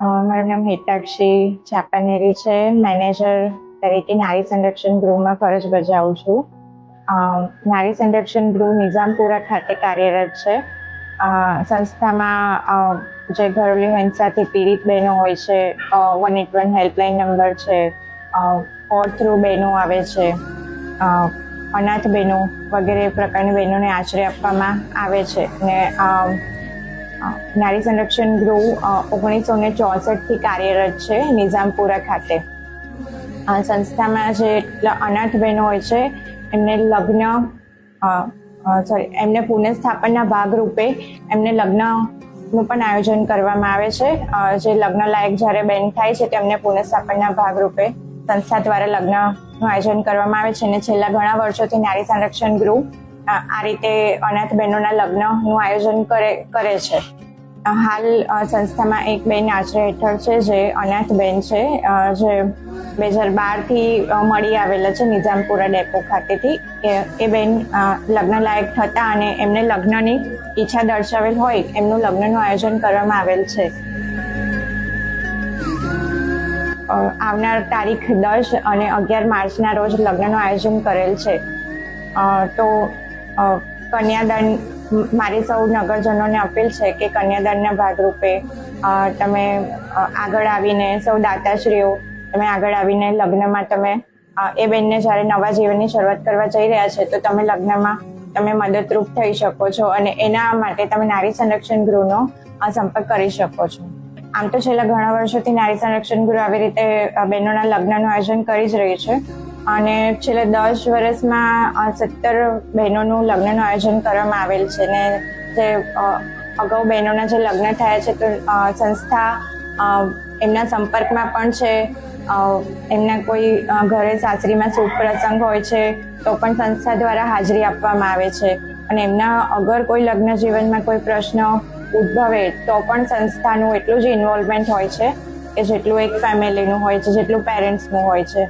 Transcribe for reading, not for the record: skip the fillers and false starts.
મારું નામ હિતાક્ષી ચાપાનેરી છે. મેનેજર તરીકે નારી સંરક્ષણ ગૃહમાં ફરજ બજાવું છું. નારી સંરક્ષણ ગૃહ નિઝામપુરા ખાતે કાર્યરત છે. સંસ્થામાં જે ઘરેલુ હિંસાથી પીડિત બહેનો હોય છે, 181 હેલ્પલાઇન નંબર છે, કોર્ટ થ્રુ બહેનો આવે છે, અનાથ બહેનો વગેરે પ્રકારની બહેનોને આશ્રય આપવામાં આવે છે. અને નારી સંરક્ષણ ગૃહ 1964થી કાર્યરત છે નિઝામપુરા ખાતે. સંસ્થામાં જે અનાથ બહેનો હોય છે એમને પુનઃસ્થાપનના ભાગરૂપે એમને લગ્નનું પણ આયોજન કરવામાં આવે છે. જે લગ્ન લાયક જ્યારે બેન થાય છે તેમને પુનઃસ્થાપનના ભાગરૂપે સંસ્થા દ્વારા લગ્નનું આયોજન કરવામાં આવે છે. અને છેલ્લા ઘણા વર્ષોથી નારી સંરક્ષણ ગૃહ આ રીતે અનાથ બહેનોના લગ્નનું આયોજન કરે છે. હાલ સંસ્થામાં એક બેન આશ્રય હેઠળ છે, જે અનાથ બેન છે, જે 2012થી મળી આવેલા છે નિઝામપુરા ડેપો ખાતેથી. એ બેન લગ્ન લાયક થતા અને એમને લગ્નની ઈચ્છા દર્શાવેલ હોય એમનું લગ્નનું આયોજન કરવામાં આવેલ છે. આવનાર તારીખ 10 અને 11 માર્ચના રોજ લગ્નનું આયોજન કરેલ છે. તો કન્યાદાન, મારી સૌ નગરજનોને અપીલ છે કે કન્યાદાનના ભાગરૂપે તમે આગળ આવીને, સૌ દાતાશ્રીઓ તમે આગળ આવીને લગ્નમાં તમે એ બેનને જ્યારે નવા જીવનની શરૂઆત કરવા જઈ રહ્યા છે તો તમે લગ્નમાં તમે મદદરૂપ થઈ શકો છો. અને એના માટે તમે નારી સંરક્ષણ ગૃહનો સંપર્ક કરી શકો છો. આમ તો છેલ્લા ઘણા વર્ષોથી નારી સંરક્ષણ ગૃહ આવી રીતે બહેનોના લગ્નનું આયોજન કરી જ રહી છે. અને છેલ્લા 10 વર્ષમાં 17 બહેનોનું લગ્નનું આયોજન કરવામાં આવેલ છે. ને જે અગાઉ બહેનોના જે લગ્ન થયા છે તો સંસ્થા એમના સંપર્કમાં પણ છે. એમના કોઈ ઘરે સાસરીમાં શુભ પ્રસંગ હોય છે તો પણ સંસ્થા દ્વારા હાજરી આપવામાં આવે છે. અને એમના અગર કોઈ લગ્ન જીવનમાં કોઈ પ્રશ્ન ઉદ્ભવે તો પણ સંસ્થાનું એટલું જ ઇન્વોલ્વમેન્ટ હોય છે કે જેટલું એક ફેમિલીનું હોય છે, જેટલું પેરેન્ટ્સનું હોય છે.